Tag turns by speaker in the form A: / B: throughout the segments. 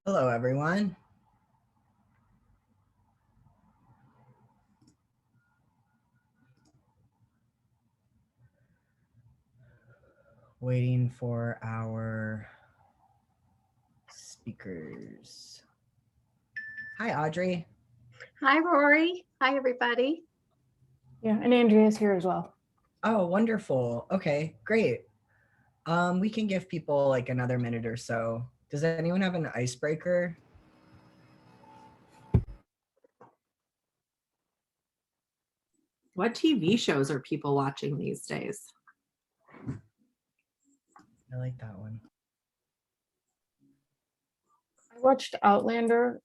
A: Hello, everyone. Waiting for our speakers. Hi, Audrey.
B: Hi, Rory. Hi, everybody.
C: Yeah, and Andrea's here as well.
A: Oh, wonderful. Okay, great. We can give people like another minute or so. Does anyone have an icebreaker?
D: What TV shows are people watching these days?
A: I like that one.
C: I watched Outlander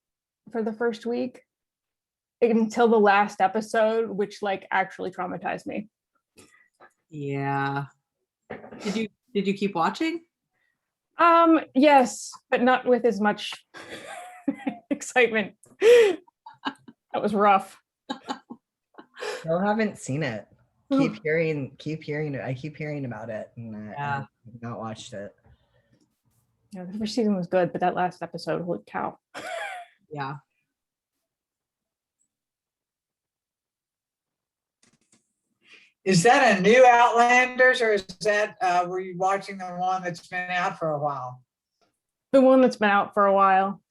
C: for the first week until the last episode, which like actually traumatized me.
D: Yeah. Did you keep watching?
C: Yes, but not with as much excitement. That was rough.
A: Still haven't seen it. Keep hearing it. I keep hearing about it, and I have not watched it.
C: Yeah, the first season was good, but that last episode, holy cow.
D: Yeah.
E: Is that a new Outlanders, or is that were you watching the one that's been out for a while?
C: The one that's been out for a while.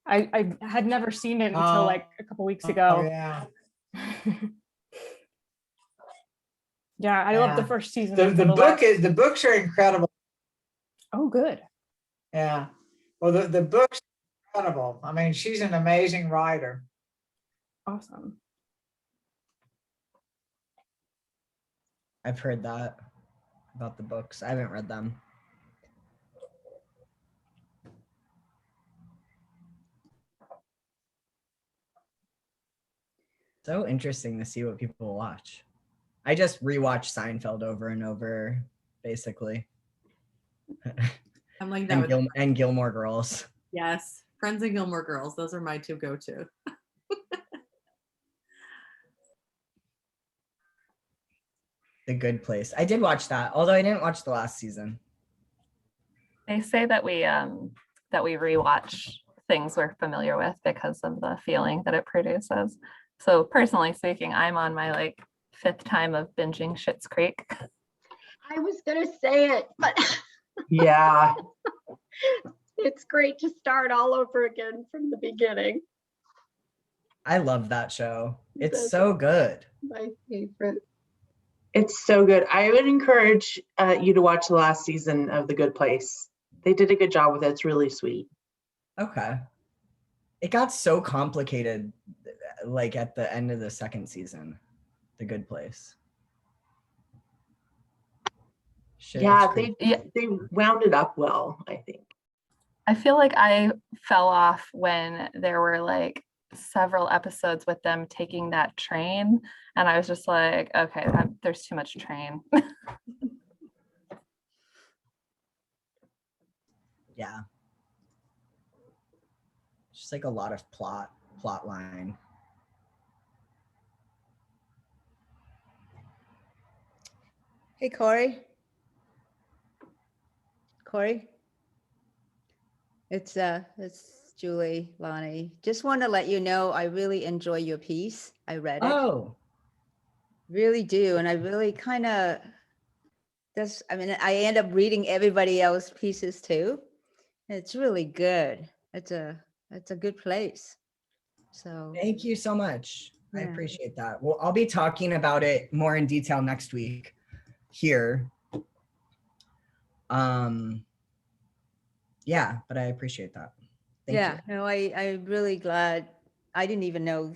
C: I had never seen it until like a couple weeks ago.
E: Oh, yeah.
C: Yeah, I love the first season.
E: The books are incredible.
C: Oh, good.
E: Yeah. Well, the books are incredible. I mean, she's an amazing writer.
C: Awesome.
A: I've heard that about the books. I haven't read them. So interesting to see what people watch. I just rewatch Seinfeld over and over, basically.
D: I'm like that.
A: And Gilmore Girls.
D: Yes. Friends and Gilmore Girls. Those are my two go-to.
A: The Good Place. I did watch that, although I didn't watch the last season.
F: They say that we rewatch things we're familiar with because of the feeling that it produces. So personally speaking, I'm on my like 5th time of binging Schitt's Creek.
B: I was going to say it, but
E: Yeah.
B: it's great to start all over again from the beginning.
A: I love that show. It's so good.
B: My favorite.
G: It's so good. I would encourage you to watch the last season of The Good Place. They did a good job with it. It's really sweet.
A: Okay. It got so complicated, like at the end of the 2nd season, The Good Place.
G: Yeah, they wound it up well, I think.
F: I feel like I fell off when there were like several episodes with them taking that train, and I was just like, okay, there's too much train.
A: Yeah. Just like a lot of plot line.
H: Hey, Corey. It's Julie, Lonnie. Just want to let you know I really enjoy your piece. I read it.
A: Oh.
H: Really do, and I really kind of I end up reading everybody else's pieces too. It's really good. It's a good place. So
A: thank you so much.
H: Yeah.
A: I appreciate that. Well, I'll be talking about it more in detail next week here. Yeah, but I appreciate that. Thank you.
H: No, I'm really glad. I didn't even know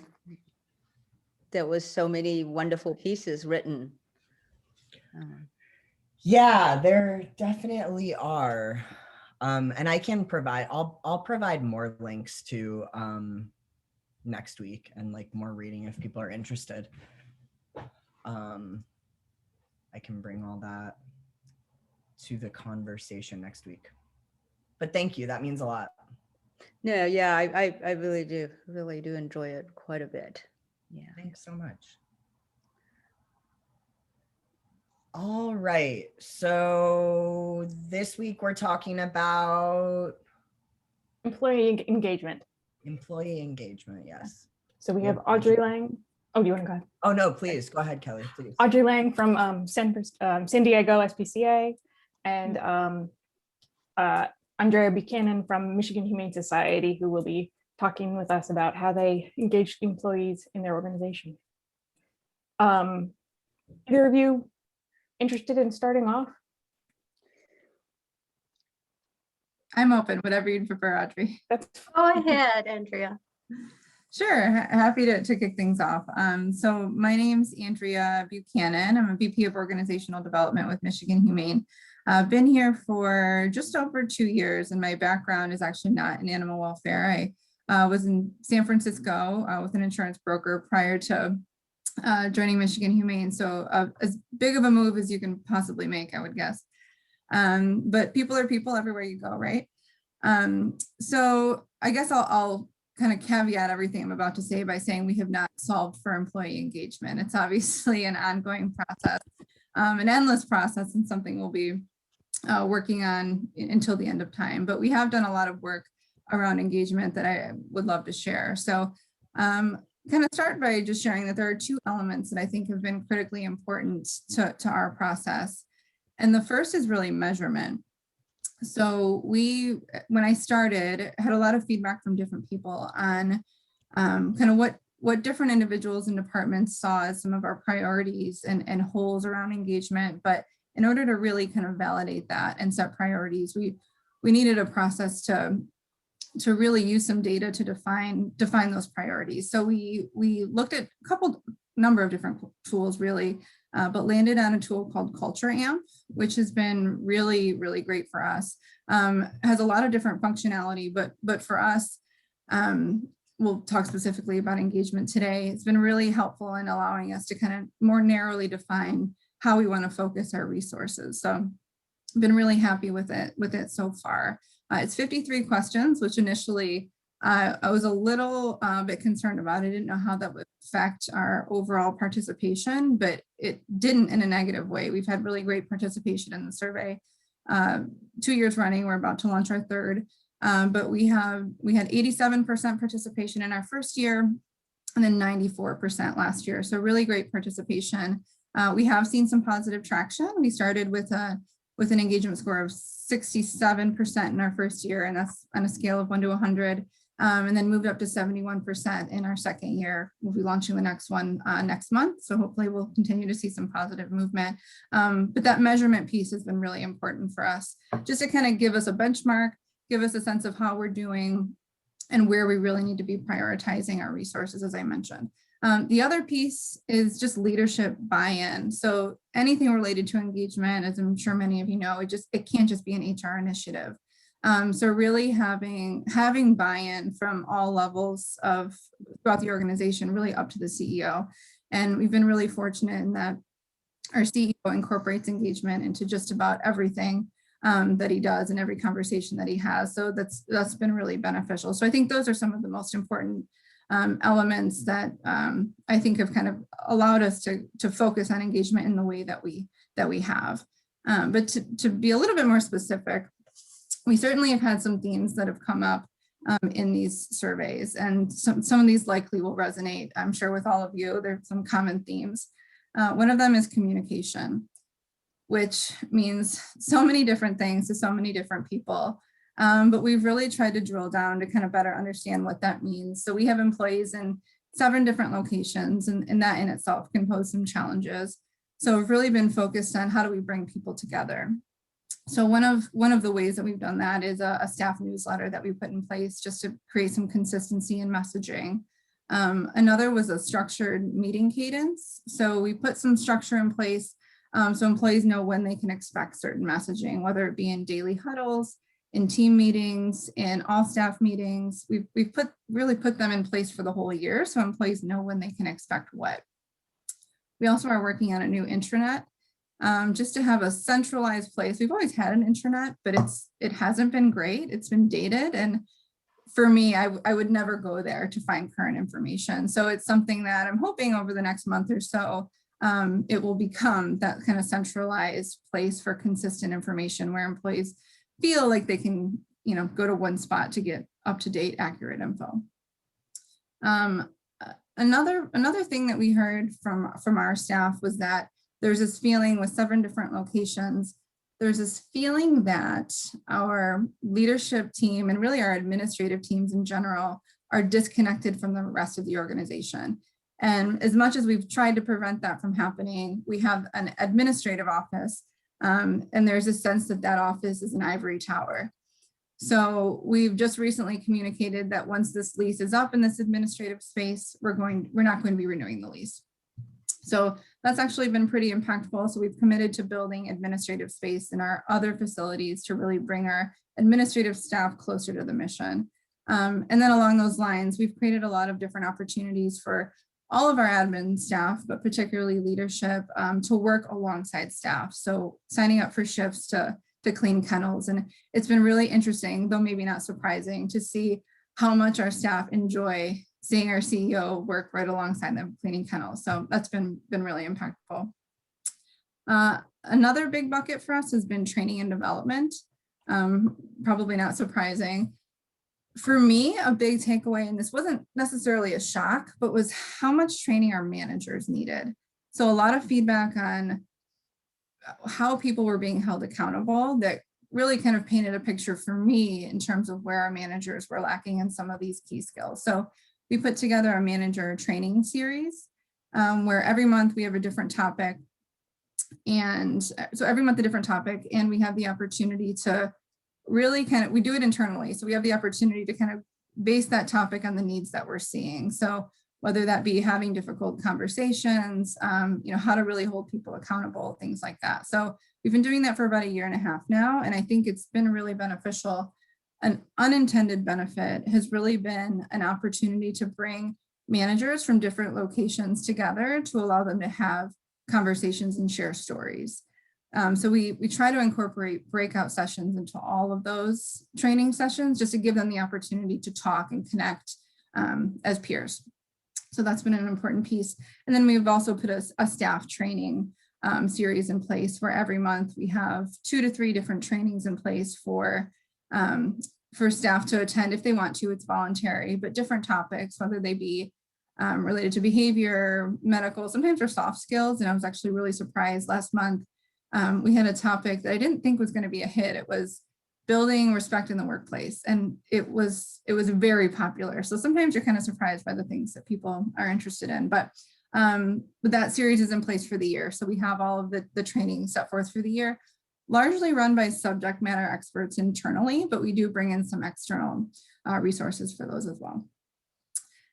H: there was so many wonderful pieces written.
A: Yeah, there definitely are. And I can provide, I'll provide more links to next week and like more reading if people are interested. I can bring all that to the conversation next week. But thank you, that means a lot.
H: No, yeah, I really do enjoy it quite a bit. Yeah.
A: Thanks so much. All right, so this week we're talking about
C: Employee engagement.
A: Employee engagement, yes.
C: So we
A: Yeah,
C: have Audrey Lang. Oh, do you want to go ahead?
A: Oh, no, please, go ahead, Kelly, please.
C: Audrey Lang from San Diego SPCA, and Andrea Buchanan from Michigan Humane Society, who will be talking with us about how they engage employees in their organization. Either of you interested in starting off?
I: I'm open, whatever you'd prefer, Audrey.
C: That's
B: Go ahead, Andrea.
I: Sure, happy to kick things off. So my name's Andrea Buchanan. I'm a VP of Organizational Development with Michigan Humane. I've been here for just over 2 years, and my background is actually not in animal welfare. I was in San Francisco with an insurance broker prior to joining Michigan Humane. So as big of a move as you can possibly make, I would guess. But people are people everywhere you go, right? So I guess I'll kind of caveat everything I'm about to say by saying we have not solved for employee engagement. It's obviously an ongoing process, an endless process, and something we'll be working on until the end of time. But we have done a lot of work around engagement that I would love to share. So kind of start by just sharing that there are 2 elements that I think have been critically important to our process. And the first is really measurement. So when I started, had a lot of feedback from different people on kind of what different individuals and departments saw as some of our priorities and holes around engagement. But in order to really kind of validate that and set priorities, we needed a process to really use some data to define those priorities. So we looked at a number of different tools really, but landed on a tool called Culture Amp, which has been really, really great for us. Has a lot of different functionality, but for us, we'll talk specifically about engagement today. It's been really helpful in allowing us to kind of more narrowly define how we want to focus our resources. So I've been really happy with it so far. It's 53 questions, which initially I was a little bit concerned about. I didn't know how that would affect our overall participation, but it didn't in a negative way. We've had really great participation in the survey. 2 years running, we're about to launch our 3rd, but we had 87% participation in our first year, and then 94% last year. So really great participation. We have seen some positive traction. We started with an engagement score of 67% in our first year, and that's on a scale of 1 to 100. And then moved up to 71% in our second year. We'll be launching the next one next month. So hopefully we'll continue to see some positive movement. But that measurement piece has been really important for us, just to kind of give us a benchmark, give us a sense of how we're doing and where we really need to be prioritizing our resources, as I mentioned. The other piece is just leadership buy-in. So anything related to engagement, as I'm sure many of you know, it can't just be an HR initiative. So really having buy-in from all levels throughout the organization, really up to the CEO. And we've been really fortunate in that our CEO incorporates engagement into just about everything that he does and every conversation that he has. So that's been really beneficial. So I think those are some of the most important elements that I think have kind of allowed us to focus on engagement in the way that we have. But to be a little bit more specific, we certainly have had some themes that have come up in these surveys, and some of these likely will resonate, I'm sure, with all of you. There's some common themes. One of them is communication, which means so many different things to so many different people. But we've really tried to drill down to kind of better understand what that means. So we have employees in 7 different locations, and that in itself can pose some challenges. So we've really been focused on how do we bring people together. So one of the ways that we've done that is a staff newsletter that we put in place just to create some consistency in messaging. Another was a structured meeting cadence. So we put some structure in place so employees know when they can expect certain messaging, whether it be in daily huddles, in team meetings, in all staff meetings. We've really put them in place for the whole year so employees know when they can expect what. We also are working on a new intranet. Just to have a centralized place. We've always had an intranet, but it hasn't been great. It's been dated. And for me, I would never go there to find current information. So it's something that I'm hoping over the next month or so, it will become that kind of centralized place for consistent information where employees feel like they can, go to one spot to get up-to-date, accurate info. Another thing that we heard from our staff was that there's this feeling with 7 different locations. There's this feeling that our leadership team and really our administrative teams in general are disconnected from the rest of the organization. And as much as we've tried to prevent that from happening, we have an administrative office, and there's a sense that that office is an ivory tower. So we've just recently communicated that once this lease is up in this administrative space, we're not going to be renewing the lease. So that's actually been pretty impactful. So we've committed to building administrative space in our other facilities to really bring our administrative staff closer to the mission. And then along those lines, we've created a lot of different opportunities for all of our admin staff, but particularly leadership, to work alongside staff. So signing up for shifts to clean kennels. And it's been really interesting, though maybe not surprising, to see how much our staff enjoy seeing our CEO work right alongside them cleaning kennels. So that's been really impactful. Another big bucket for us has been training and development. Probably not surprising. For me, a big takeaway, and this wasn't necessarily a shock, but was how much training our managers needed. So a lot of feedback on how people were being held accountable that really kind of painted a picture for me in terms of where our managers were lacking in some of these key skills. So we put together a manager training series where every month we have a different topic. And so every month a different topic, and we have the opportunity to really we do it internally. So we have the opportunity to kind of base that topic on the needs that we're seeing. So whether that be having difficult conversations, how to really hold people accountable, things like that. So we've been doing that for about 1.5 years now, and I think it's been really beneficial. An unintended benefit has really been an opportunity to bring managers from different locations together to allow them to have conversations and share stories. So we try to incorporate breakout sessions into all of those training sessions just to give them the opportunity to talk and connect as peers. So that's been an important piece. And then we've also put a staff training series in place where every month we have 2 to 3 different trainings in place for staff to attend if they want to. It's voluntary, but different topics, whether they be related to behavior, medical, sometimes they're soft skills. And I was actually really surprised last month. We had a topic that I didn't think was going to be a hit. It was building respect in the workplace. And it was very popular. So sometimes you're kind of surprised by the things that people are interested in. But that series is in place for the year. So we have all of the training set forth for the year, largely run by subject matter experts internally, but we do bring in some external resources for those as well.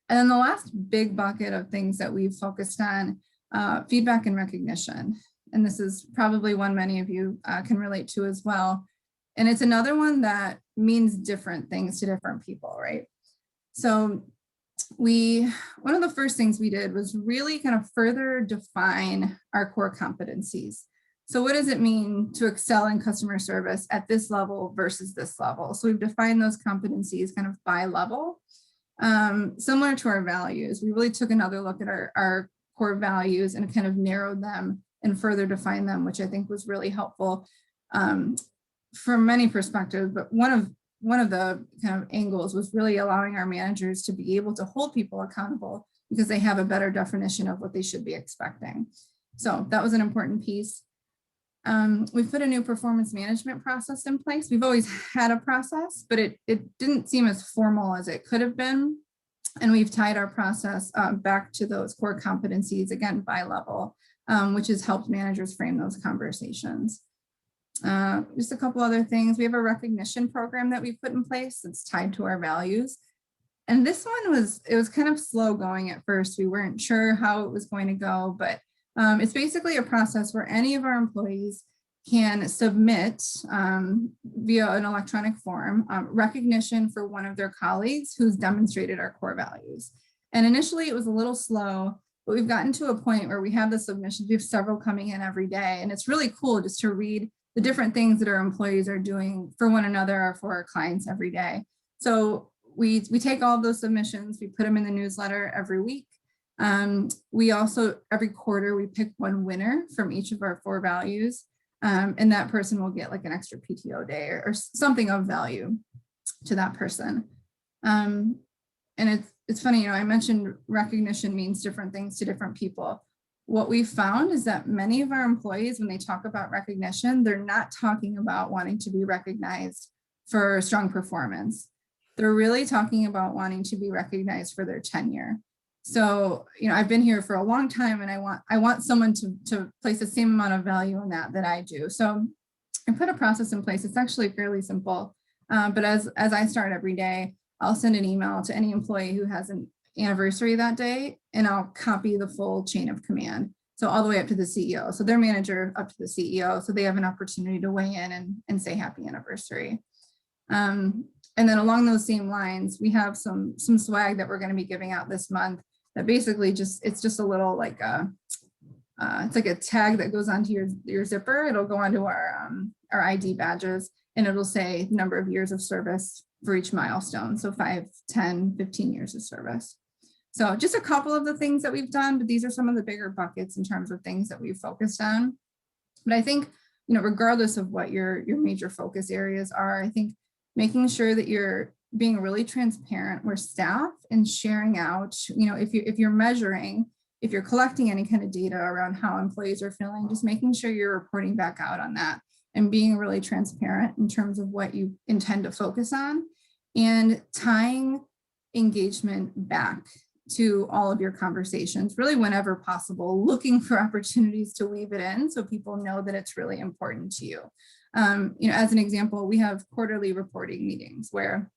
I: And then the last big bucket of things that we've focused on, feedback and recognition. And this is probably one many of you can relate to as well. And it's another one that means different things to different people, right? So one of the first things we did was really kind of further define our core competencies. So what does it mean to excel in customer service at this level versus this level? So we've defined those competencies kind of by level. Similar to our values, we really took another look at our core values and kind of narrowed them and further defined them, which I think was really helpful from many perspectives. But one of the kind of angles was really allowing our managers to be able to hold people accountable because they have a better definition of what they should be expecting. So that was an important piece. We've put a new performance management process in place. We've always had a process, but it didn't seem as formal as it could have been. And we've tied our process back to those core competencies, again, by level, which has helped managers frame those conversations. Just a couple other things. We have a recognition program that we put in place that's tied to our values. And this one was kind of slow going at first. We weren't sure how it was going to go, but it's basically a process where any of our employees can submit via an electronic form recognition for one of their colleagues who's demonstrated our core values. And initially it was a little slow, but we've gotten to a point where we have the submissions. We have several coming in every day. And it's really cool just to read the different things that our employees are doing for one another or for our clients every day. So we take all of those submissions, we put them in the newsletter every week. We also, every quarter, we pick one winner from each of our 4 values. And that person will get like an extra PTO day or something of value to that person. And it's funny, you know, I mentioned recognition means different things to different people. What we found is that many of our employees, when they talk about recognition, they're not talking about wanting to be recognized for strong performance. They're really talking about wanting to be recognized for their tenure. So, you know, I've been here for a long time, and I want someone to place the same amount of value on that I do. So I put a process in place. It's actually fairly simple. But as I start every day, I'll send an email to any employee who has an anniversary that day, and I'll copy the full chain of command. So all the way up to the CEO. So their manager up to the CEO. So they have an opportunity to weigh in and say happy anniversary. And then along those same lines, we have some swag that we're going to be giving out this month that basically it's just a little like it's like a tag that goes onto your zipper. It'll go onto our ID badges, and it'll say number of years of service for each milestone. So 5, 10, 15 years of service. So just a couple of the things that we've done, but these are some of the bigger buckets in terms of things that we've focused on. But I think, you know, regardless of what your major focus areas are, I think making sure that you're being really transparent with staff and sharing out, you know, if you're measuring, if you're collecting any kind of data around how employees are feeling, just making sure you're reporting back out on that and being really transparent in terms of what you intend to focus on, and tying engagement back to all of your conversations, really whenever possible, looking for opportunities to weave it in so people know that it's really important to you. You know, as an example, we have quarterly reporting meetings where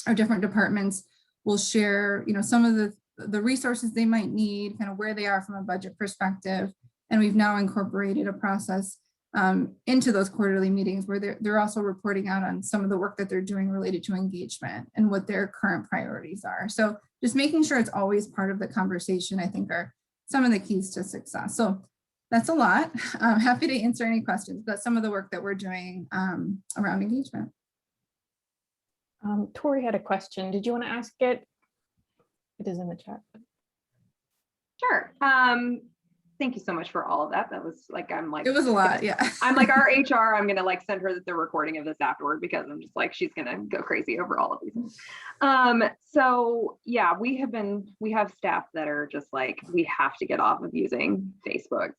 I: our different departments will share, you know, some of the resources they might need, kind of where they are from a budget perspective. And we've now incorporated a process into those quarterly meetings where they're also reporting out on some of the work that they're doing related to engagement and what their current priorities are. So just making sure it's always part of the conversation, I think, are some of the keys to success. So that's a lot. I'm happy to answer any questions, but some of the work that we're doing around engagement.
C: Tori had a question. Did you want to ask it? It is in the chat.
J: Sure. Thank you so much for all of that. That was like,
I: it was a lot. Yeah.
J: I'm like our HR, I'm going to like send her the recording of this afterward, because I'm just like, she's going to go crazy over all of these things. So yeah, we have staff that are just like, we have to get off of using Facebook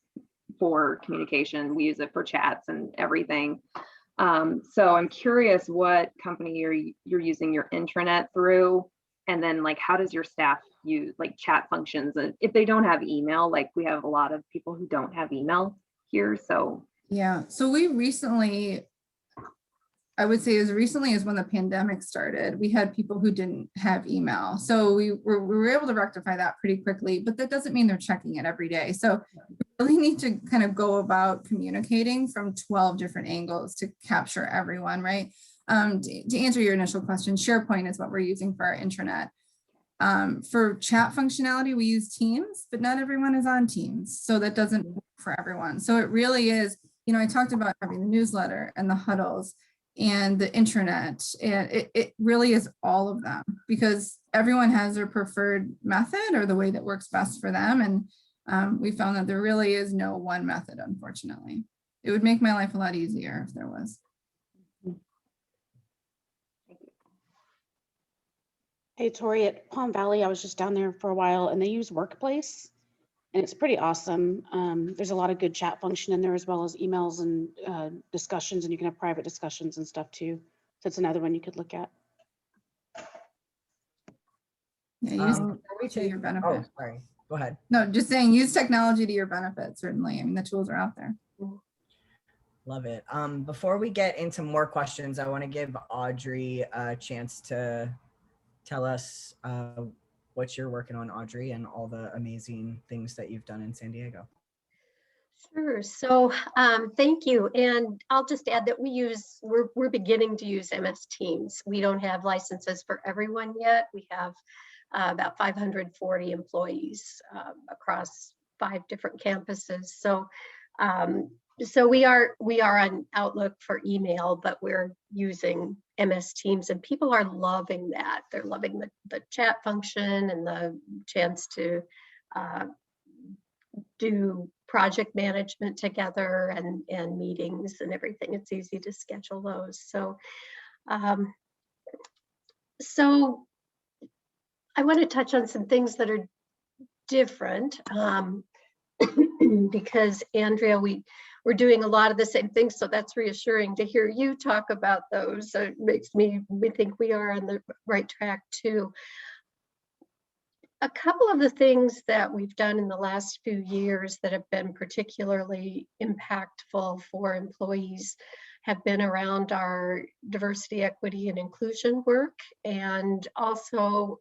J: for communication. We use it for chats and everything. So I'm curious what company you're using your intranet through. And then like, how does your staff use like chat functions? And if they don't have email, like we have a lot of people who don't have email here. So
I: yeah, so we recently, I would say as recently as when the pandemic started, we had people who didn't have email. So we were able to rectify that pretty quickly, but that doesn't mean they're checking it every day. So we really need to kind of go about communicating from 12 different angles to capture everyone, right? To answer your initial question, SharePoint is what we're using for our intranet. For chat functionality, we use Teams, but not everyone is on Teams. So that doesn't work for everyone. So it really is, you know, I talked about having the newsletter and the huddles and the intranet, and it really is all of them, because everyone has their preferred method or the way that works best for them. And we found that there really is no one method, unfortunately. It would make my life a lot easier if there was.
K: Hey, Tori, at Palm Valley, I was just down there for a while, and they use Workplace, and it's pretty awesome. There's a lot of good chat function in there, as well as emails and discussions, and you can have private discussions and stuff too. So it's another one you could look at.
I: Yeah, use technology to your benefit.
A: Oh, sorry. Go ahead.
I: No, just saying, use technology to your benefit, certainly. I mean, the tools are out there.
A: Love it. Before we get into more questions, I want to give Audrey a chance to tell us what you're working on, Audrey, and all the amazing things that you've done in San Diego.
B: Sure. So thank you. And I'll just add that we're beginning to use MS Teams. We don't have licenses for everyone yet. We have about 540 employees across 5 different campuses. So so we are on Outlook for email, but we're using MS Teams, and people are loving that. They're loving the chat function and the chance to do project management together and meetings and everything. It's easy to schedule those. So I want to touch on some things that are different because Andrea, we're doing a lot of the same things, so that's reassuring to hear you talk about those. So it makes me think we are on the right track too. A couple of the things that we've done in the last few years that have been particularly impactful for employees have been around our diversity, equity, and inclusion work, and also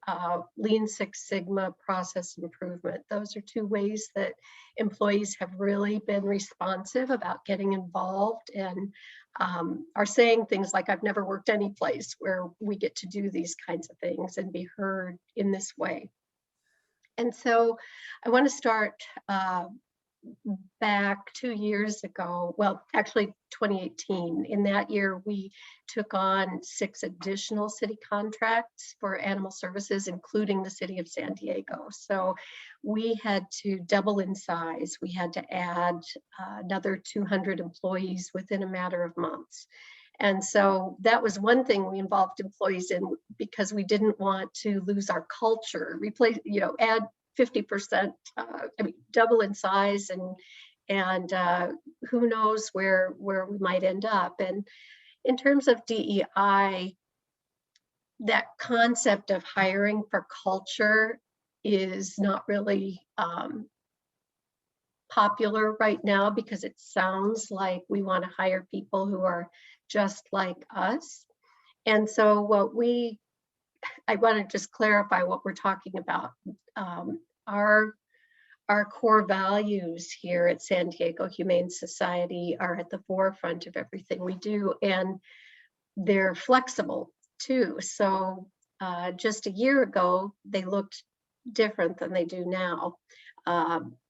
B: Lean Six Sigma process improvement. Those are two ways that employees have really been responsive about getting involved and are saying things like, I've never worked any place where we get to do these kinds of things and be heard in this way. And so I want to start back 2 years ago, well, actually 2018. In that year, we took on 6 additional city contracts for animal services, including the city of San Diego. So we had to double in size. We had to add another 200 employees within a matter of months. And so that was one thing we involved employees in, because we didn't want to lose our culture, add 50%, double in size, and who knows where we might end up. And in terms of DEI, that concept of hiring for culture is not really popular right now, because it sounds like we want to hire people who are just like us. And so I want to just clarify what we're talking about. Our core values here at San Diego Humane Society are at the forefront of everything we do, and they're flexible too. So just a year ago, they looked different than they do now.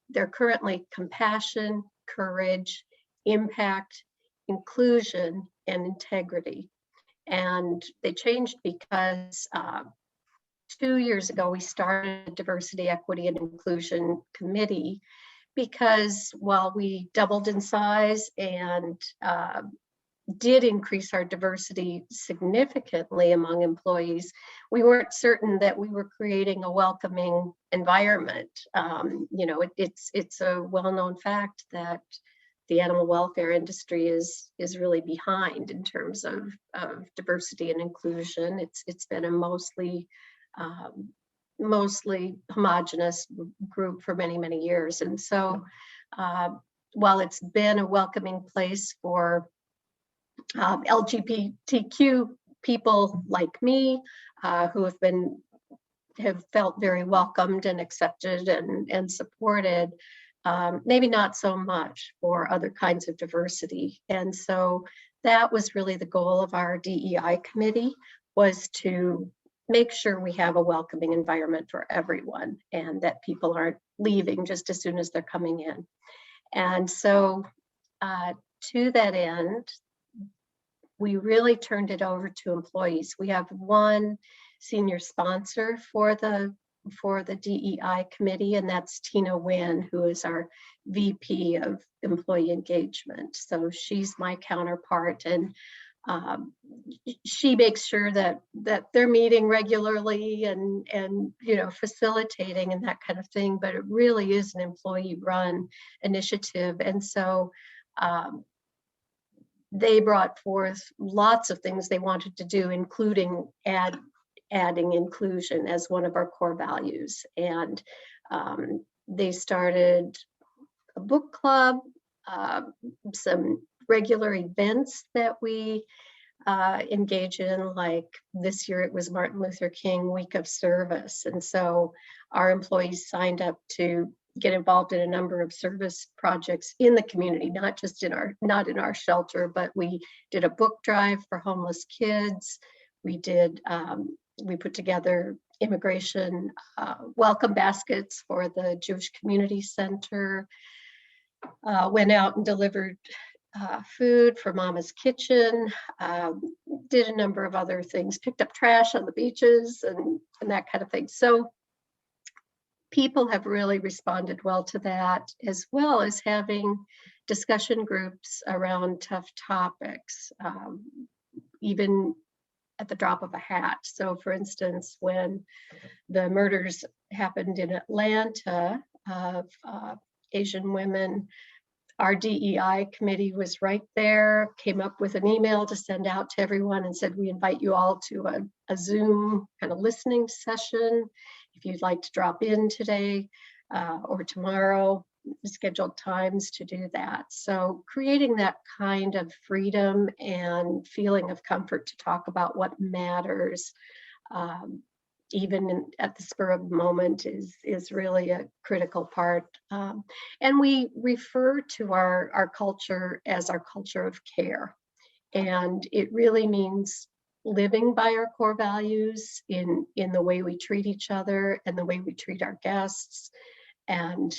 B: They're currently compassion, courage, impact, inclusion, and integrity. And they changed because 2 years ago, we started a diversity, equity, and inclusion committee, because while we doubled in size and did increase our diversity significantly among employees, we weren't certain that we were creating a welcoming environment. It's a well-known fact that the animal welfare industry is really behind in terms of diversity and inclusion. It's been a mostly homogenous group for many, many years. And so while it's been a welcoming place for LGBTQ people like me, who have felt very welcomed and accepted and supported, maybe not so much for other kinds of diversity. And so that was really the goal of our DEI committee, was to make sure we have a welcoming environment for everyone, and that people aren't leaving just as soon as they're coming in. And so to that end, we really turned it over to employees. We have one senior sponsor for the DEI committee, and that's Tina Wynn, who is our VP of Employee Engagement. So she's my counterpart, and she makes sure that they're meeting regularly and facilitating and that kind of thing. But it really is an employee-run initiative, and so they brought forth lots of things they wanted to do, including adding inclusion as one of our core values. And they started a book club, some regular events that we engage in, like this year it was Martin Luther King Week of Service. And so our employees signed up to get involved in a number of service projects in the community, not in our shelter, but we did a book drive for homeless kids. We put together immigration welcome baskets for the Jewish Community Center, went out and delivered food for Mama's Kitchen, did a number of other things, picked up trash on the beaches and that kind of thing. So people have really responded well to that, as well as having discussion groups around tough topics. Even at the drop of a hat. So for instance, when the murders happened in Atlanta of Asian women, our DEI committee was right there, came up with an email to send out to everyone and said, we invite you all to a Zoom kind of listening session. If you'd like to drop in today or tomorrow, scheduled times to do that. So creating that kind of freedom and feeling of comfort to talk about what matters, even at the spur of the moment, is really a critical part. And we refer to our culture as our culture of care. And it really means living by our core values in the way we treat each other and the way we treat our guests, and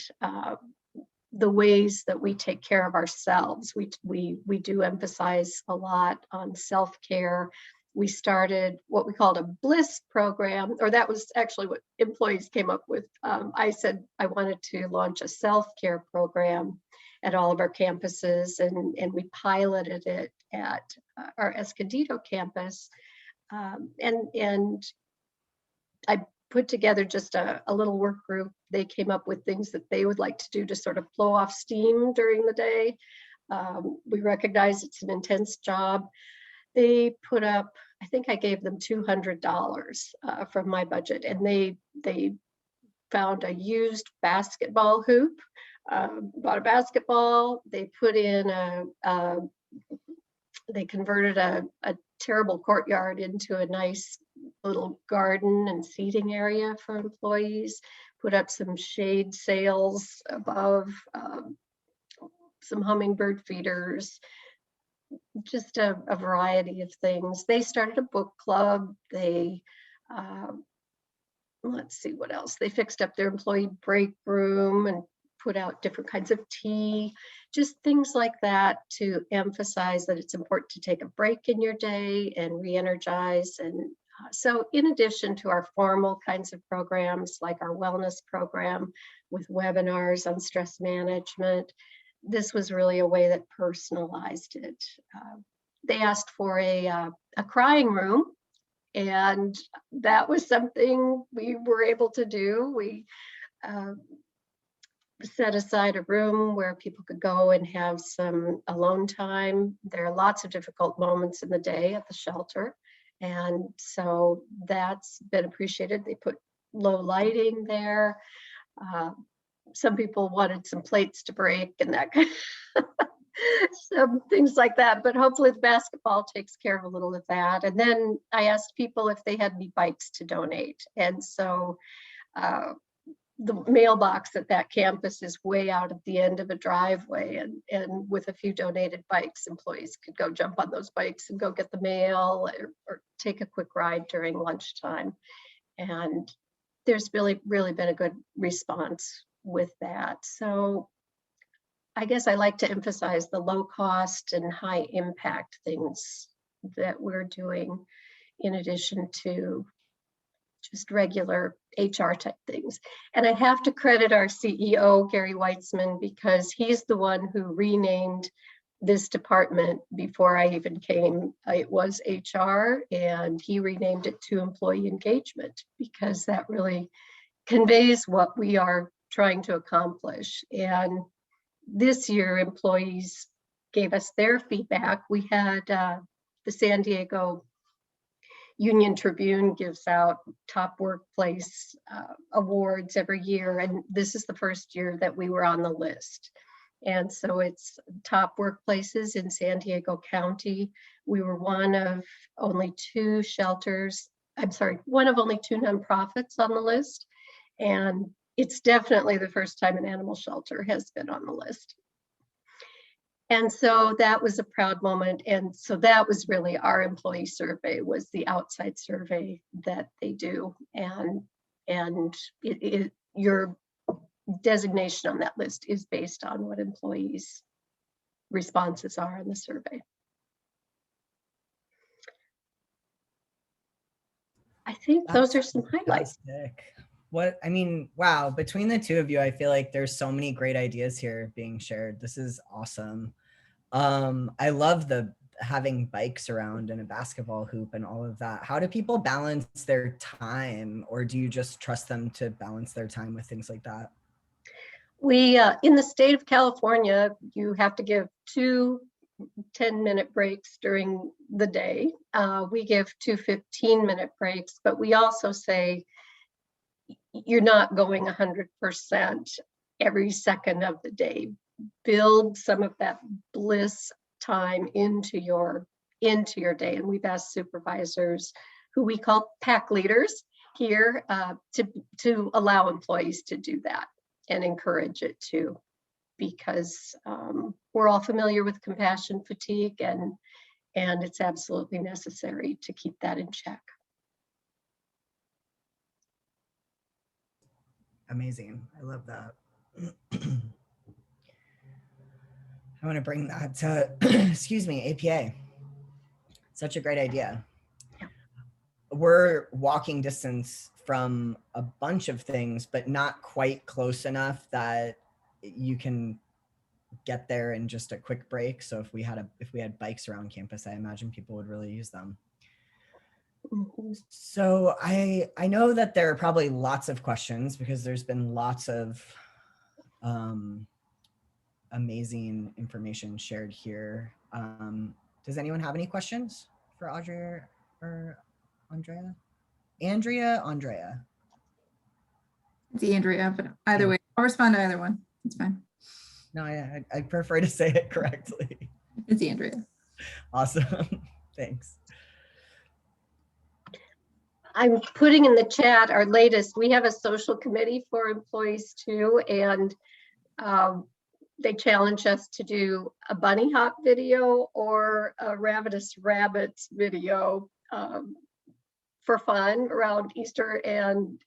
B: the ways that we take care of ourselves. We do emphasize a lot on self-care. We started what we called a bliss program, or that was actually what employees came up with. I said I wanted to launch a self-care program at all of our campuses, and we piloted it at our Escondido campus. And I put together just a little work group. They came up with things that they would like to do to sort of blow off steam during the day. We recognize it's an intense job. They put up, I think I gave them $200 from my budget, and they found a used basketball hoop, bought a basketball. They put in they converted a terrible courtyard into a nice little garden and seating area for employees, put up some shade sails above, some hummingbird feeders, just a variety of things. They started a book club. They, let's see what else. They fixed up their employee break room and put out different kinds of tea, just things like that to emphasize that it's important to take a break in your day and re-energize. And so in addition to our formal kinds of programs, like our wellness program with webinars on stress management, this was really a way that personalized it. They asked for a crying room, and that was something we were able to do. We set aside a room where people could go and have some alone time. There are lots of difficult moments in the day at the shelter, and so that's been appreciated. They put low lighting there. Some people wanted some plates to break and that kind of some things like that, but hopefully the basketball takes care of a little of that. And then I asked people if they had any bikes to donate. And so the mailbox at that campus is way out at the end of a driveway, and with a few donated bikes, employees could go jump on those bikes and go get the mail or take a quick ride during lunchtime. And there's really been a good response with that. So I guess I like to emphasize the low cost and high impact things that we're doing in addition to just regular HR type things. And I have to credit our CEO, Gary Weitzman, because he's the one who renamed this department before I even came. It was HR, and he renamed it to employee engagement because that really conveys what we are trying to accomplish. And this year, employees gave us their feedback. We had the San Diego Union Tribune gives out top workplace awards every year, and this is the first year that we were on the list. And so it's top workplaces in San Diego County. We were one of only two shelters, one of only two nonprofits on the list. And it's definitely the first time an animal shelter has been on the list. And so that was a proud moment. And so that was really our employee survey, was the outside survey that they do. And your designation on that list is based on what employees' responses are in the survey. I think those are some highlights.
A: Wow, between the two of you, I feel like there's so many great ideas here being shared. This is awesome. I love the having bikes around and a basketball hoop and all of that, how do people balance their time, or do you just trust them to balance their time with things like that?
B: We, in the state of California, you have to give 2 10-minute breaks during the day. We give 2 15-minute breaks, but we also say you're not going 100% every second of the day. Build some of that bliss time into your day. And we've asked supervisors, who we call pack leaders here, to allow employees to do that and encourage it too, because we're all familiar with compassion fatigue, and it's absolutely necessary to keep that in check.
A: Amazing. I love that. I want to bring that to, excuse me, APA. Such a great idea. We're walking distance from a bunch of things, but not quite close enough that you can get there in just a quick break. So if we had bikes around campus, I imagine people would really use them. So I know that there are probably lots of questions because there's been lots of amazing information shared here. Does anyone have any questions for Audrey or Andrea? Andrea.
I: It's Andrea, but either way, I'll respond to either one. It's fine.
A: No, I prefer to say it correctly.
I: It's Andrea.
A: Awesome. Thanks.
B: I'm putting in the chat our latest. We have a social committee for employees too, and they challenge us to do a bunny hop video or a ravenous rabbits video for fun around Easter, and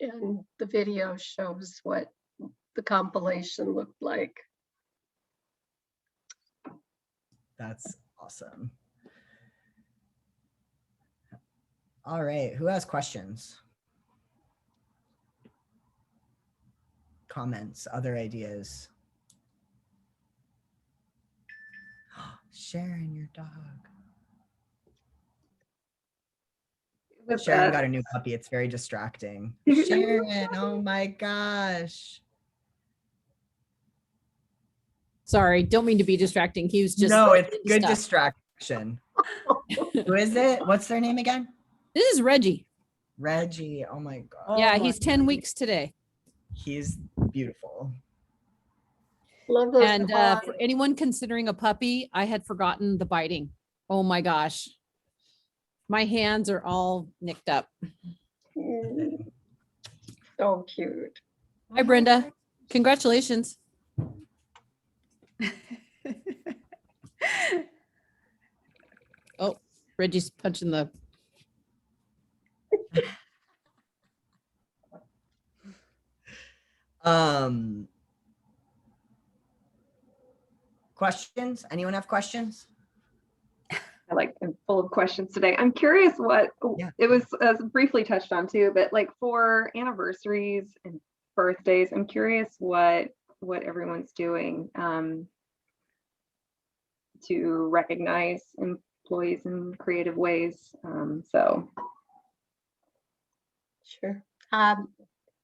B: the video shows what the compilation looked like.
A: That's awesome. All right, who has questions? Comments, other ideas? Sharon, your dog. Sharon got a new puppy. It's very distracting. Sharon, oh my gosh.
L: Sorry, don't mean to be distracting. He was just
A: no, it's good distraction. Who is it? What's their name again?
L: This is Reggie.
A: Reggie. Oh my god.
L: Yeah, he's 10 weeks today.
A: He's beautiful.
B: Love those.
L: And for anyone considering a puppy, I had forgotten the biting. Oh my gosh. My hands are all nicked up.
B: So cute.
L: Hi, Brenda. Congratulations. Oh, Reggie's punching the.
A: Questions? Anyone have questions?
J: I'm full of questions today. I'm curious what it was briefly touched on too, but like for anniversaries and birthdays, I'm curious what everyone's doing to recognize employees in creative ways.
B: Sure.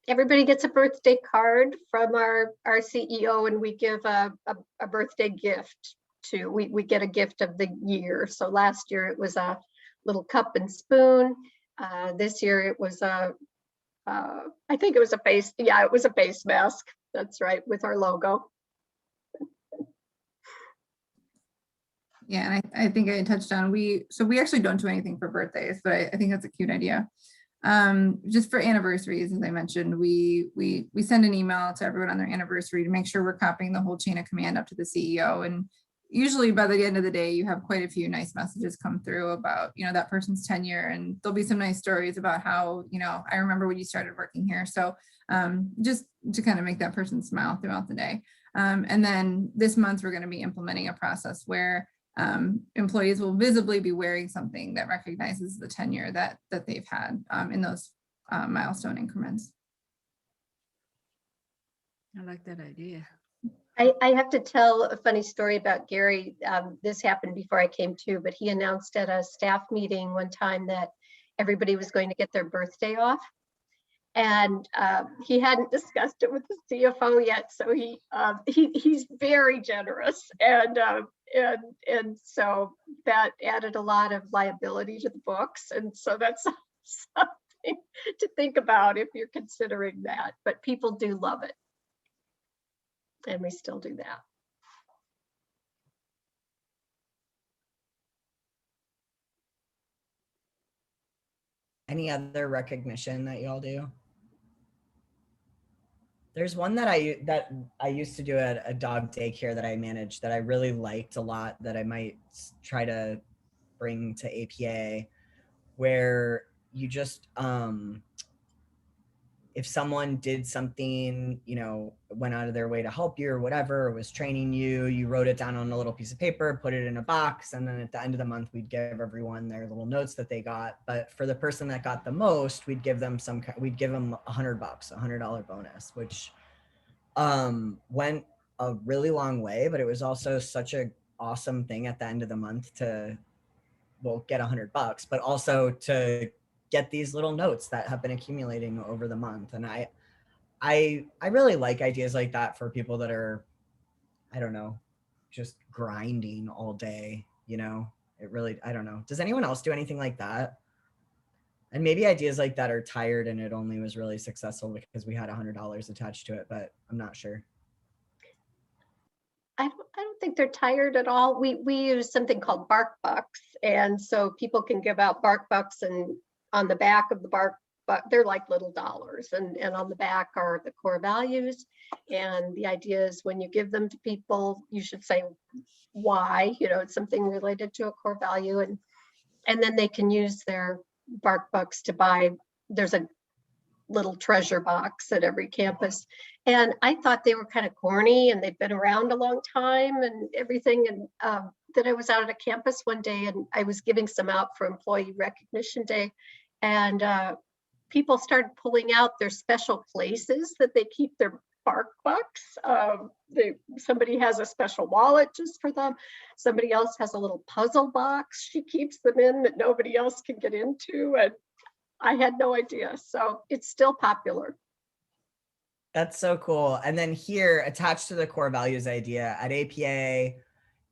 B: Everybody gets a birthday card from our CEO, and we give a birthday gift to, we get a gift of the year. So last year it was a little cup and spoon. This year it was I think it was a face, it was a face mask. That's right, with our logo.
I: Yeah, and I think I touched on, we actually don't do anything for birthdays, but I think that's a cute idea. Just for anniversaries, as I mentioned, we send an email to everyone on their anniversary to make sure we're copying the whole chain of command up to the CEO. And usually by the end of the day, you have quite a few nice messages come through about, that person's tenure, and there'll be some nice stories about how, I remember when you started working here. So just to kind of make that person smile throughout the day. And then this month, we're going to be implementing a process where employees will visibly be wearing something that recognizes the tenure that they've had in those milestone increments.
H: I like that idea.
B: I have to tell a funny story about Gary. This happened before I came to, but he announced at a staff meeting one time that everybody was going to get their birthday off. And he hadn't discussed it with the CFO yet, so he's very generous, and so that added a lot of liability to the books, and so that's something to think about if you're considering that. But people do love it, and we still do that.
A: Any other recognition that y'all do? There's one that I used to do at a dog daycare that I managed that I really liked a lot, that I might try to bring to APA, where you just if someone did something, you know, went out of their way to help you or whatever, or was training you, you wrote it down on a little piece of paper, put it in a box, and then at the end of the month, we'd give everyone their little notes that they got. But for the person that got the most, we'd give them we'd give them $100, $100 bonus, which went a really long way. But it was also such a awesome thing at the end of the month to, well, get $100, but also to get these little notes that have been accumulating over the month. And I really like ideas like that for people that are, I don't know, just grinding all day, you know. It really, I don't know. Does anyone else do anything like that? And maybe ideas like that are tired and it only was really successful because we had $100 attached to it, but I'm not sure.
B: I don't think they're tired at all. We use something called bark bucks, and so people can give out bark bucks, and on the back of the bark buck, they're like little dollars, and on the back are the core values. And the idea is when you give them to people, you should say why, you know, it's something related to a core value, and then they can use their bark bucks to buy. There's a little treasure box at every campus. And I thought they were kind of corny, and they've been around a long time and everything. And then I was out at a campus one day and I was giving some out for Employee Recognition Day. And people started pulling out their special places that they keep their bark bucks. Somebody has a special wallet just for them. Somebody else has a little puzzle box she keeps them in that nobody else can get into. And I had no idea. So it's still popular.
A: That's so cool. And then here, attached to the core values idea at APA,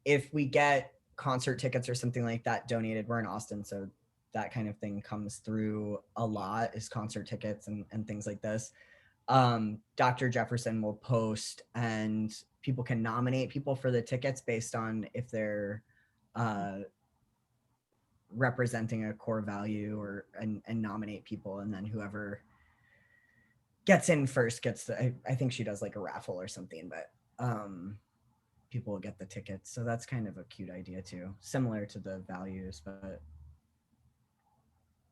A: if we get concert tickets or something like that donated, we're in Austin, so that kind of thing comes through a lot, is concert tickets and things like this. Dr. Jefferson will post, and people can nominate people for the tickets based on if they're representing a core value, or and nominate people, and then whoever gets in first gets I think she does like a raffle or something, but people will get the tickets. So that's kind of a cute idea too, similar to the values, but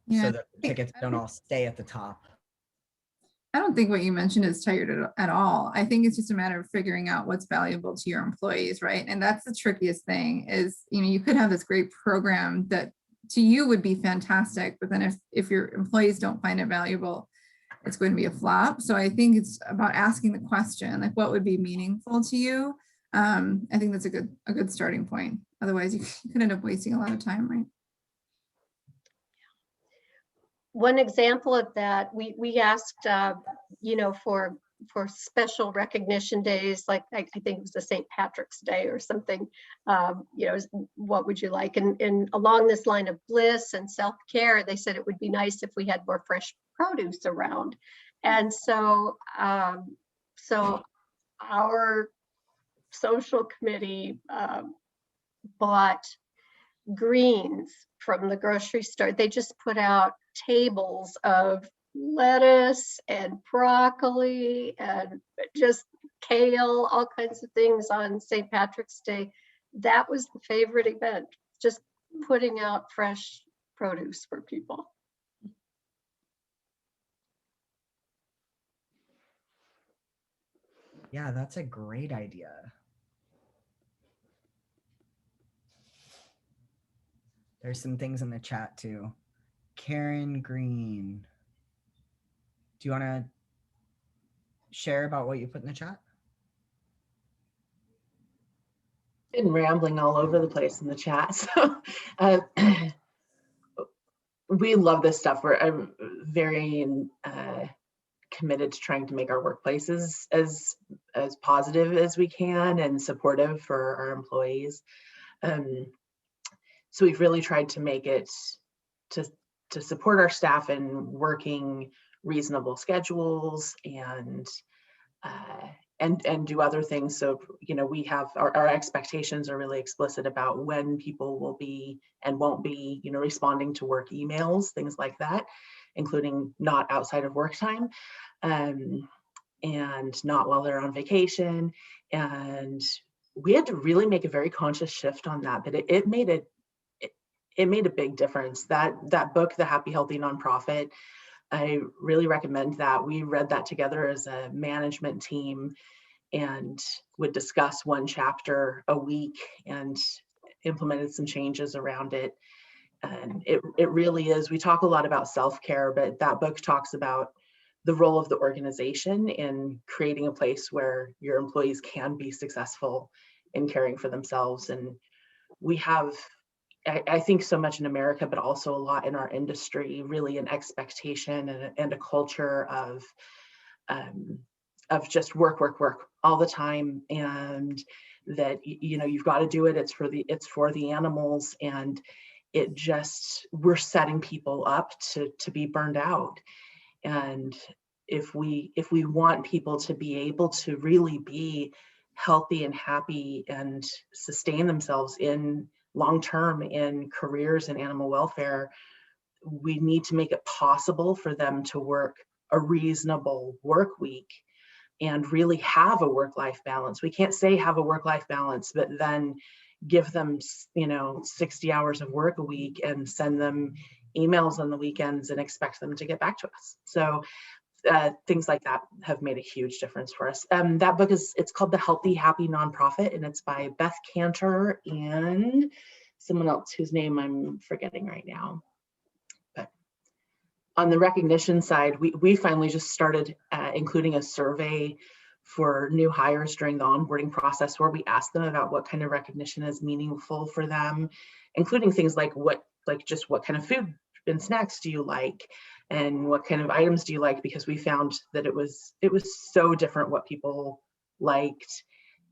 I: Yeah,
A: so that the tickets don't all stay at the top.
I: I don't think what you mentioned is tired at all. I think it's just a matter of figuring out what's valuable to your employees, right? And that's the trickiest thing is, you know, you could have this great program that to you would be fantastic, but then if your employees don't find it valuable, it's going to be a flop. So I think it's about asking the question, like, what would be meaningful to you? I think that's a good starting point. Otherwise, you could end up wasting a lot of time, right?
B: One example of that, we asked, you know, for special recognition days, like I think it was the St. Patrick's Day or something, you know, what would you like? And along this line of bliss and self-care, they said it would be nice if we had more fresh produce around. And so, so our social committee bought greens from the grocery store. They just put out tables of lettuce and broccoli and just kale, all kinds of things on St. Patrick's Day. That was the favorite event, just putting out fresh produce for people.
A: Yeah, that's a great idea. There's some things in the chat too. Karen Green. Do you want to share about what you put in the chat?
G: Been rambling all over the place in the chat. So uh, we love this stuff. We're very committed to trying to make our workplaces as positive as we can and supportive for our employees. So we've really tried to make it to support our staff in working reasonable schedules and do other things. So, you know, we have our expectations are really explicit about when people will be and won't be, you know, responding to work emails, things like that, including not outside of work time, and not while they're on vacation. And we had to really make a very conscious shift on that, but it made a big difference. That book, The Happy Healthy Nonprofit, I really recommend that. We read that together as a management team and would discuss one chapter a week and implemented some changes around it. And it really is, we talk a lot about self-care, but that book talks about the role of the organization in creating a place where your employees can be successful in caring for themselves. And we have, I think so much in America, but also a lot in our industry, really an expectation and a culture of just work all the time, and that, you know, you've got to do it. It's for the animals, and we're setting people up to be burned out. And if we want people to be able to really be healthy and happy and sustain themselves in long-term in careers in animal welfare, we need to make it possible for them to work a reasonable work week and really have a work-life balance. We can't say have a work-life balance, but then give them, you know, 60 hours of work a week and send them emails on the weekends and expect them to get back to us. So things like that have made a huge difference for us. That book it's called The Healthy Happy Nonprofit, and it's by Beth Cantor and someone else whose name I'm forgetting right now. But on the recognition side, we finally just started including a survey for new hires during the onboarding process, where we ask them about what kind of recognition is meaningful for them, including things like what kind of food and snacks do you like, and what kind of items do you like, because we found that it was so different what people liked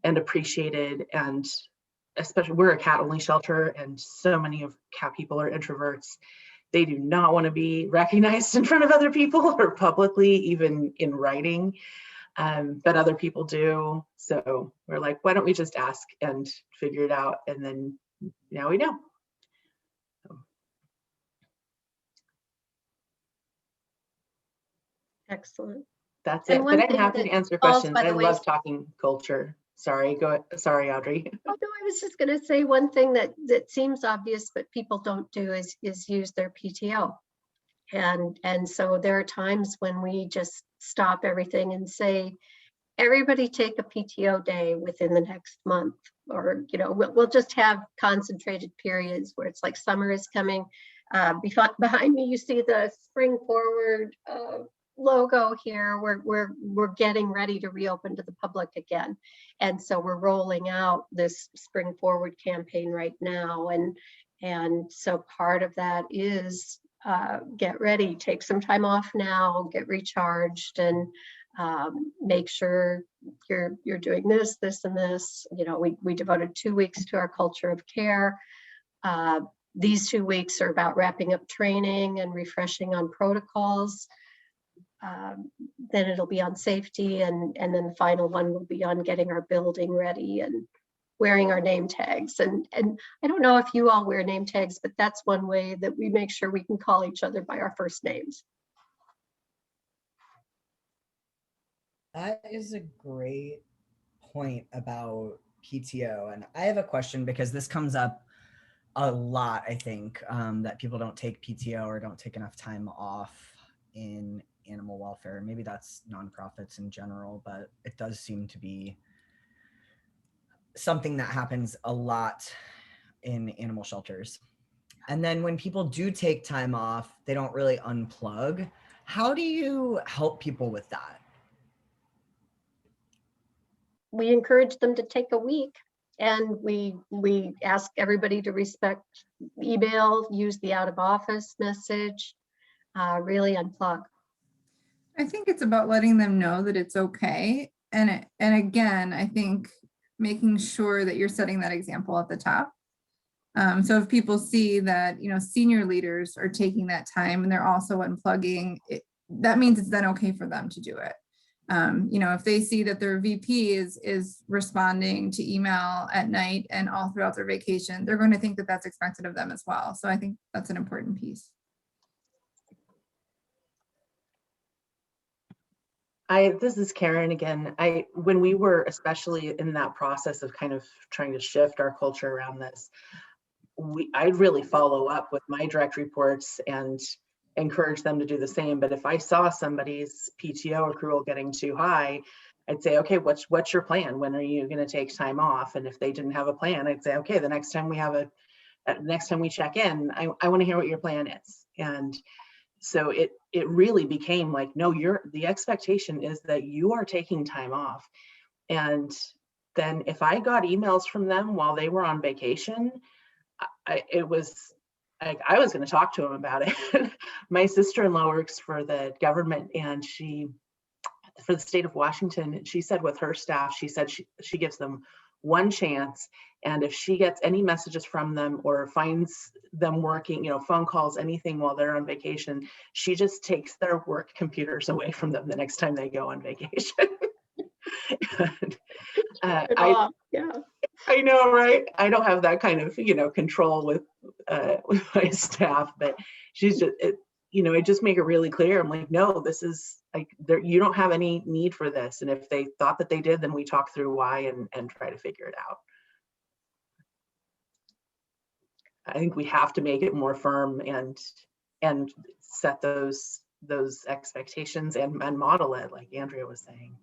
G: and appreciated. And especially, we're a cat only shelter, and so many of cat people are introverts. They do not want to be recognized in front of other people or publicly, even in writing, but other people do. So we're like, why don't we just ask and figure it out? And then now we know.
B: Excellent.
G: That's
B: And
G: it.
B: one
G: But I'm
B: thing
G: happy
B: that
G: to answer
B: falls
G: questions.
B: by
G: I
B: the
G: love
B: wayside-
G: talking culture. Sorry, sorry, Audrey.
B: Oh, no, I was just going to say one thing that seems obvious, but people don't do is use their PTO. And so there are times when we just stop everything and say, everybody take a PTO day within the next month, or, you know, we'll just have concentrated periods where it's like summer is coming. Behind me, you see the Spring Forward logo here. We're getting ready to reopen to the public again, and so we're rolling out this Spring Forward campaign right now, and so part of that is get ready, take some time off now, get recharged, and make sure you're doing this and this. You know, we devoted 2 weeks to our culture of care. These 2 weeks are about wrapping up training and refreshing on protocols. Then it'll be on safety, and then the final one will be on getting our building ready and wearing our name tags. And I don't know if you all wear name tags, but that's one way that we make sure we can call each other by our first names.
A: That is a great point about PTO. And I have a question, because this comes up a lot, I think, that people don't take PTO or don't take enough time off in animal welfare. Maybe that's nonprofits in general, but it does seem to be something that happens a lot in animal shelters. And then when people do take time off, they don't really unplug. How do you help people with that?
B: We encourage them to take a week And we ask everybody to respect email, use the out of office message, really unplug.
I: I think it's about letting them know that it's okay. And again, I think making sure that you're setting that example at the top. So if people see that, senior leaders are taking that time and they're also unplugging, that means it's then okay for them to do it. If they see that their VP is responding to email at night and all throughout their vacation, they're going to think that that's expected of them as well. So I think that's an important piece.
G: This is Karen again. When we were especially in that process of kind of trying to shift our culture around this, I'd really follow up with my direct reports and encourage them to do the same. But if I saw somebody's PTO accrual getting too high, I'd say, okay, what's your plan? When are you going to take time off? And if they didn't have a plan, I'd say, okay, the next time we check in, I want to hear what your plan is. And so it really became like, no, the expectation is that you are taking time off. And then if I got emails from them while they were on vacation, I was going to talk to them about it. My sister-in-law works for the government, and for the state of Washington, and she said with her staff, she said she gives them one chance, and if she gets any messages from them or finds them working, phone calls, anything while they're on vacation, she just takes their work computers away from them the next time they go on vacation. And,
B: yeah.
G: I know, right? I don't have that kind of, control with my staff, but she's just, it just make it really clear. I'm like, no, this is like, you don't have any need for this. And if they thought that they did, then we talk through why and try to figure it out. I think we have to make it more firm and set those expectations and model it, like Andrea was saying.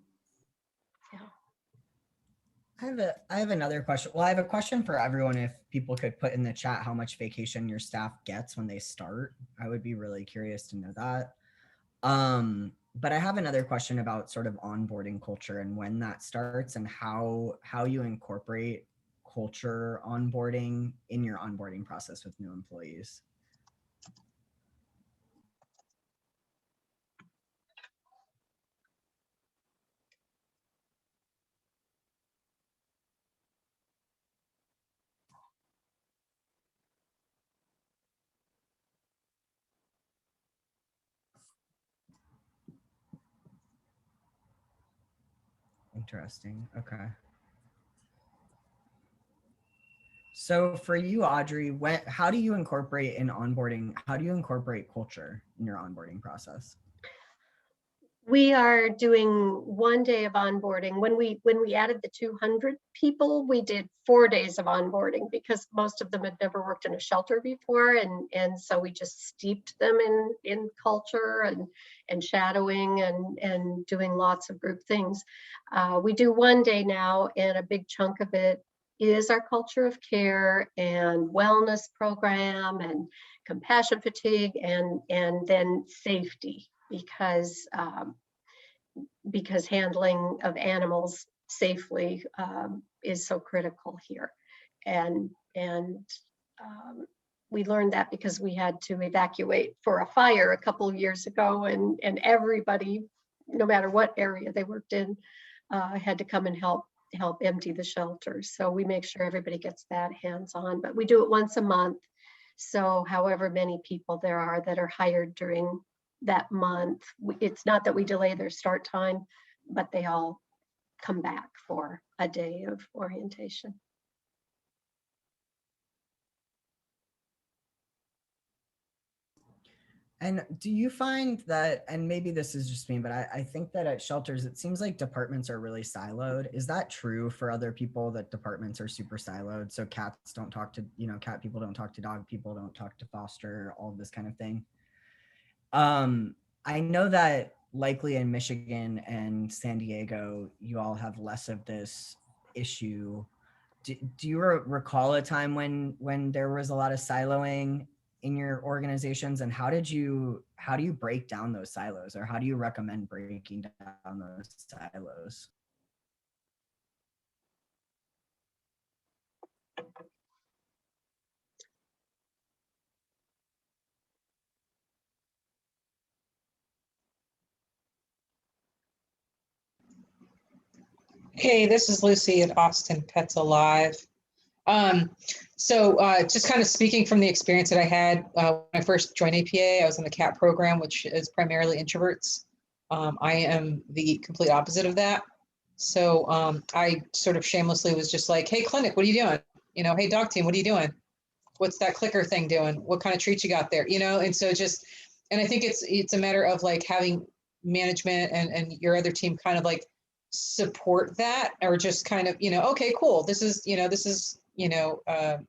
A: I have another question. Well, I have a question for everyone. If people could put in the chat how much vacation your staff gets when they start, I would be really curious to know that. But I have another question about sort of onboarding culture and when that starts and how you incorporate culture onboarding in your onboarding process with new employees. Interesting. Okay. So for you, Audrey, how do you incorporate in onboarding? How do you incorporate culture in your onboarding process?
B: We are doing one day of onboarding. When we added the 200 people, we did 4 days of onboarding because most of them had never worked in a shelter before, and so we just steeped them in culture and shadowing and doing lots of group things. We do 1 day now, and a big chunk of it is our culture of care and wellness program and compassion fatigue and then safety, because handling of animals safely is so critical here. And we learned that because we had to evacuate for a fire a couple of years ago, and everybody, no matter what area they worked in, had to come and help empty the shelter. So we make sure everybody gets that hands-on, but we do it once a month. So however many people there are that are hired during that month, it's not that we delay their start time, but they all come back for a day of orientation.
A: And do you find that, and maybe this is just me, but I think that at shelters, it seems like departments are really siloed. Is that true for other people, that departments are super siloed? So cats don't talk to, cat people don't talk to dog people, don't talk to foster, all of this kind of thing. I know that likely in Michigan and San Diego, you all have less of this issue. Do you recall a time when there was a lot of siloing in your organizations, and how do you break down those silos, or how do you recommend breaking down those silos?
M: Hey, this is Lucy at Austin Pets Alive. Just kind of speaking from the experience that I had when I first joined APA, I was in the CAT program, which is primarily introverts. I am the complete opposite of that. So I sort of shamelessly was just like, hey, clinic, what are you doing? You know, hey, dog team, what are you doing? What's that clicker thing doing? What kind of treats you got there? You know, and so just, and I think it's a matter of like having management and your other team kind of like support that, or just kind of, you know, okay, cool. This is a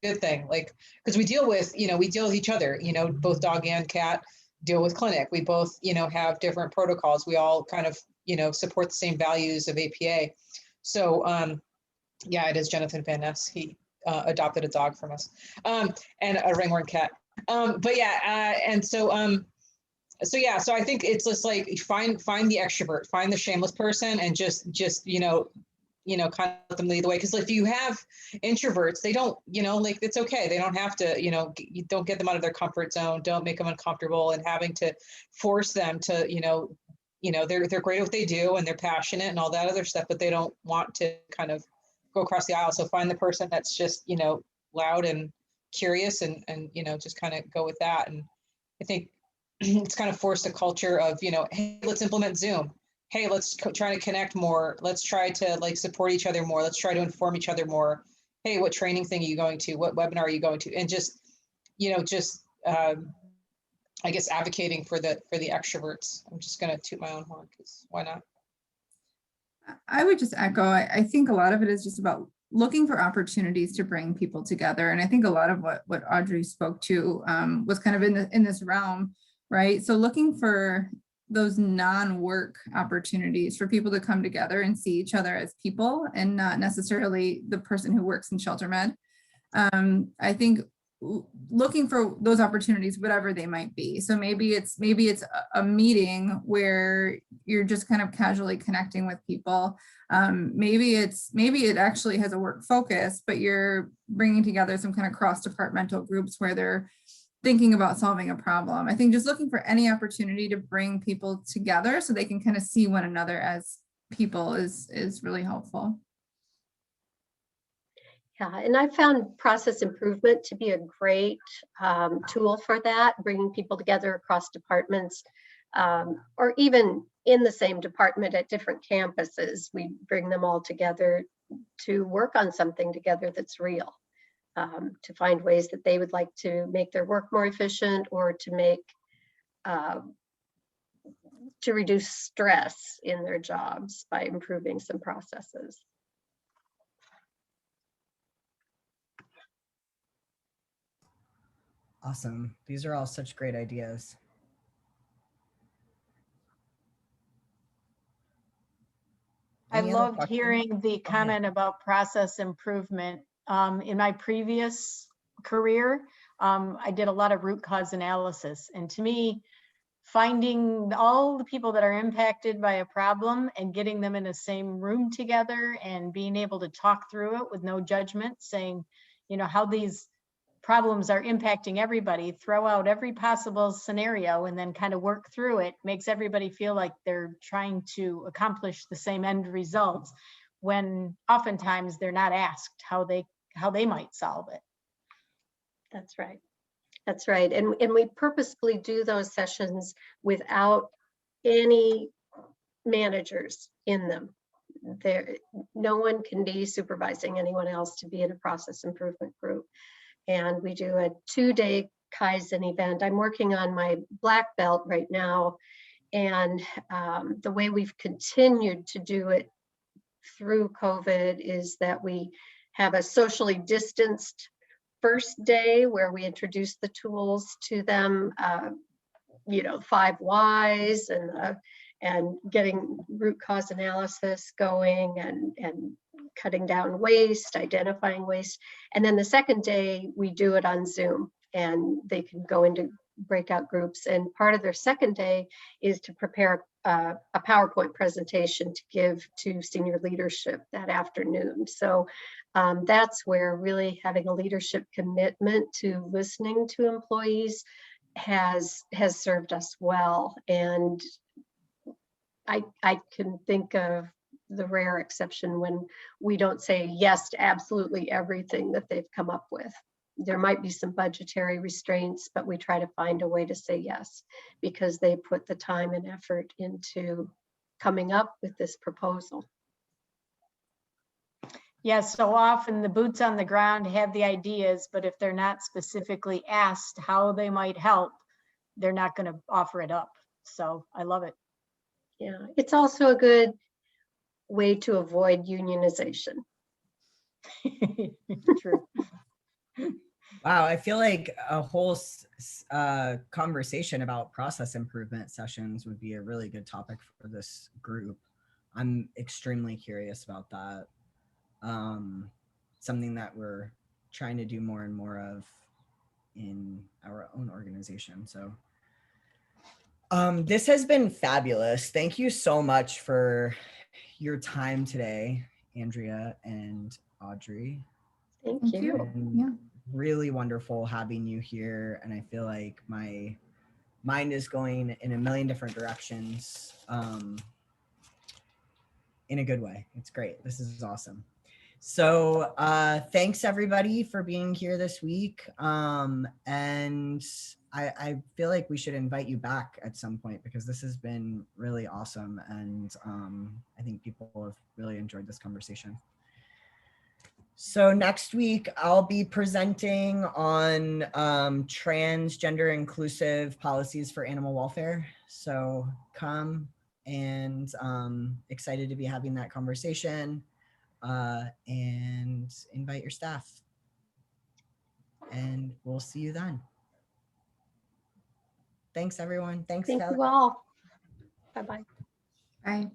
M: good thing. Like, because we deal with each other, you know, both dog and cat deal with clinic. We both, you know, have different protocols. We all kind of, you know, support the same values of APA. So yeah, it is Jonathan Van Ness. He adopted a dog from us, and a ringworm cat. But yeah, so I think it's just like find the extrovert, find the shameless person, and just kind of let them lead the way. Because if you have introverts, they don't, you know, like it's okay. They don't have to, you know, you don't get them out of their comfort zone. Don't make them uncomfortable and having to force them to, you know, they're great at what they do and they're passionate and all that other stuff, but they don't want to kind of go across the aisle. So find the person that's just, you know, loud and curious and you know, just kind of go with that. And I think it's kind of forced a culture of, you know, hey, let's implement Zoom. Hey, let's try to connect more. Let's try to like support each other more. Let's try to inform each other more. Hey, what training thing are you going to? What webinar are you going to? And just, you know, I guess advocating for the extroverts. I'm just going to toot my own horn because why not?
I: I would just echo, I think a lot of it is just about looking for opportunities to bring people together. And I think a lot of what Audrey spoke to was kind of in this realm, right? So looking for those non-work opportunities for people to come together and see each other as people and not necessarily the person who works in shelter med. I think looking for those opportunities, whatever they might be. So maybe it's a meeting where you're just kind of casually connecting with people. Maybe it actually has a work focus, but you're bringing together some kind of cross-departmental groups where they're thinking about solving a problem. I think just looking for any opportunity to bring people together so they can kind of see one another as people is really helpful.
B: Yeah, and I found process improvement to be a great tool for that, bringing people together across departments, or even in the same department at different campuses. We bring them all together to work on something together that's real, to find ways that they would like to make their work more efficient or to reduce stress in their jobs by improving some processes.
A: Awesome. These are all such great ideas.
N: I loved hearing the comment about process improvement. In my previous career, I did a lot of root cause analysis. And to me, finding all the people that are impacted by a problem and getting them in the same room together and being able to talk through it with no judgment, saying, you know, how these problems are impacting everybody, throw out every possible scenario and then kind of work through it, makes everybody feel like they're trying to accomplish the same end results when oftentimes they're not asked how they might solve it.
B: That's right. That's right. And we purposefully do those sessions without any managers in them. No one can be supervising anyone else to be in a process improvement group. And we do a 2-day Kaizen event. I'm working on my black belt right now. And the way we've continued to do it through COVID is that we have a socially distanced first day where we introduce the tools to them, 5 whys and getting root cause analysis going and cutting down waste, identifying waste. And then the second day we do it on Zoom and they can go into breakout groups. And part of their second day is to prepare a PowerPoint presentation to give to senior leadership that afternoon. So That's where really having a leadership commitment to listening to employees has served us well. And I can think of the rare exception when we don't say yes to absolutely everything that they've come up with. There might be some budgetary restraints, but we try to find a way to say yes because they put the time and effort into coming up with this proposal.
N: Yes, so often the boots on the ground have the ideas, but if they're not specifically asked how they might help, they're not going to offer it up. So I love it.
B: Yeah, it's also a good way to avoid unionization.
N: True.
A: Wow, I feel like a whole conversation about process improvement sessions would be a really good topic for this group. I'm extremely curious about that. Something that we're trying to do more and more of in our own organization. So this has been fabulous. Thank you so much for your time today, Andrea and Audrey.
B: Thank you.
I: Yeah.
A: Really wonderful having you here. And I feel like my mind is going in a million different directions in a good way. It's great. This is awesome. So thanks everybody for being here this week. And I feel like we should invite you back at some point because this has been really awesome. And I think people have really enjoyed this conversation. So next week, I'll be presenting on transgender inclusive policies for animal welfare. So come, and excited to be having that conversation, and invite your staff. And we'll see you then. Thanks, everyone. Thanks,
B: Thank
A: Kelly.
B: you all. Bye-bye.
I: Bye.